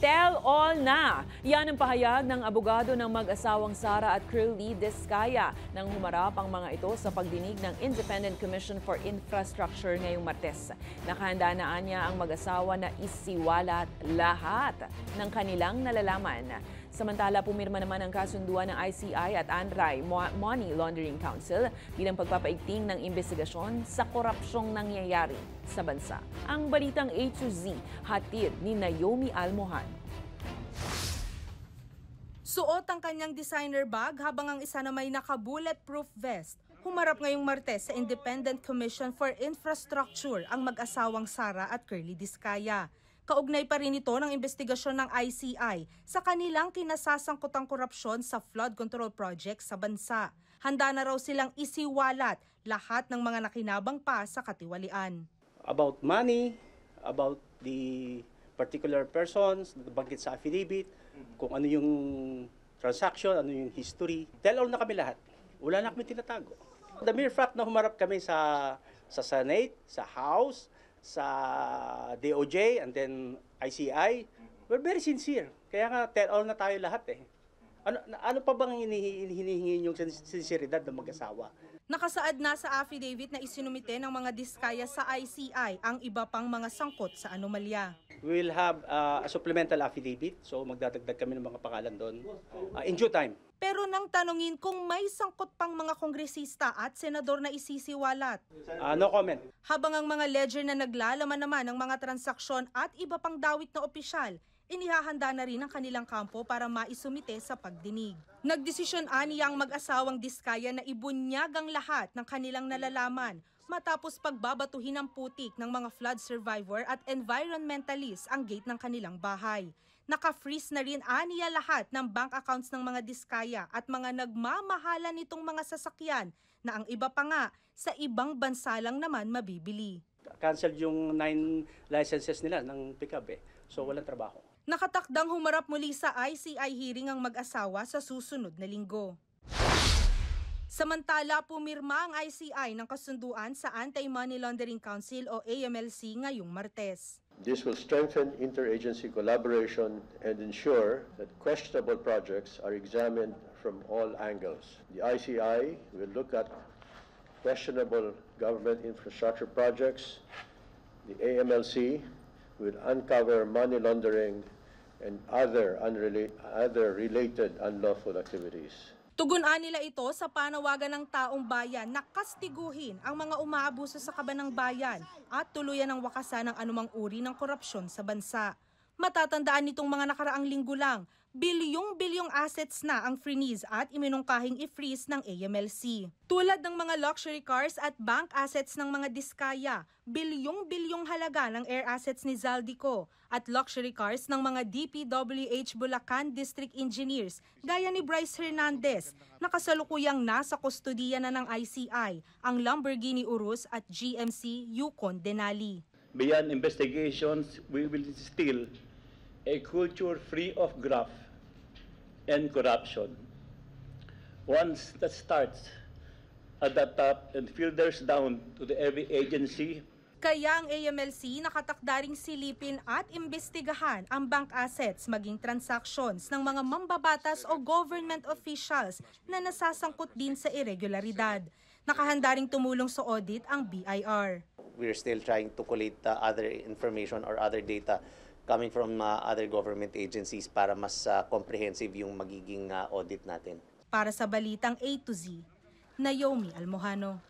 Tell all na! Yan ang pahayag ng abogado ng mag-asawang Sara at Curly Discaya nang humarap ang mga ito sa pagdinig ng Independent Commission for Infrastructure ngayong Martes. Nakahanda na niya ang mag-asawa na isiwalat lahat ng kanilang nalalaman. Samantala, pumirma naman ang kasunduan ng ICI at Anti-Money Laundering Council bilang pagpapaigting ng investigasyon sa korupsyong nangyayari sa bansa. Ang balitang A to Z, hatid ni Naomi Almohan. Suot ang kanyang designer bag habang ang isa na may naka-bulletproof vest. Humarap ngayong Martes sa Independent Commission for Infrastructure ang mag-asawang Sara at Curly Discaya. Kaugnay pa rin ito ng investigasyon ng ICI sa kanilang kinasasangkutang korupsyon sa flood control project sa bansa. Handa na raw silang isiwalat lahat ng mga nakinabang pa sa katiwalian. About money, about the particular persons, nabanggit sa affidavit, kung ano yung transaction, ano yung history. Tell all na kami lahat. Wala na kami tinatago. The mere fact na humarap kami sa Senate, sa House, sa DOJ, and then ICI, we're very sincere. Kaya nga, tell all na tayo lahat eh. Ano pa bang hinihingi yung sinseridad ng mag-asawa? Nakasaad na sa affidavit na isinumite ng mga Discaya sa ICI ang iba pang mga sangkot sa anomalya. We will have a supplemental affidavit, so magdadagdag kami ng mga pangalan doon in due time. Pero nang tanungin kung may sangkot pang mga kongresista at senador na isisiwalat. No comment. Habang ang mga ledger na naglalaman naman ng mga transaksyon at iba pang dawit na opisyal, inihahanda na rin ang kanilang kampo para maisumite sa pagdinig. Nagdesisyon aniya ang mag-asawang Discaya na ibunyag ang lahat ng kanilang nalalaman matapos pagbabatuhin ng putik ng mga flood survivor at environmentalist ang gate ng kanilang bahay. Naka-freeze na rin aniya lahat ng bank accounts ng mga Discaya at mga nagmamahalan nitong mga sasakyan na ang iba pa nga sa ibang bansa lang naman mabibili. Cancel yung 9 licenses nila ng pickup eh. So walang trabaho. Nakatakdang humarap muli sa ICI hearing ang mag-asawa sa susunod na linggo. Samantala, pumirma ang ICI ng kasunduan sa Anti-Money Laundering Council o AMLC ngayong Martes. This will strengthen interagency collaboration and ensure that questionable projects are examined from all angles. The ICI will look at questionable government infrastructure projects. The AMLC will uncover money laundering and other related unlawful activities. Tugunan nila ito sa panawagan ng taong bayan na kastiguhin ang mga umaabuso sa kaban ng bayan at tuluyan ang wakasan ng anumang uri ng korupsyon sa bansa. Matatandaan nitong mga nakaraang linggo lang, bilyong-bilyong assets na ang freeze at iminungkahing i-freeze ng AMLC. Tulad ng mga luxury cars at bank assets ng mga Discaya, bilyong-bilyong halaga ng air assets ni Zaldico at luxury cars ng mga DPWH Bulacan District Engineers gaya ni Bryce Hernandez na kasalukuyang nasa kustodiya na ng ICI ang Lamborghini Urus at GMC Yukon Denali. Beyond investigations, we will instill a culture free of graft and corruption. Once that starts at the top and filters down to every agency. Kaya ang AMLC nakatakda ring silipin at imbestigahan ang bank assets maging transactions ng mga mambabatas o government officials na nasasangkot din sa irregularidad. Nakahanda ring tumulong sa audit ang BIR. We're still trying to collate other information or other data coming from other government agencies para mas comprehensive yung magiging audit natin. Para sa Balitang A to Z, Naomi Almohano.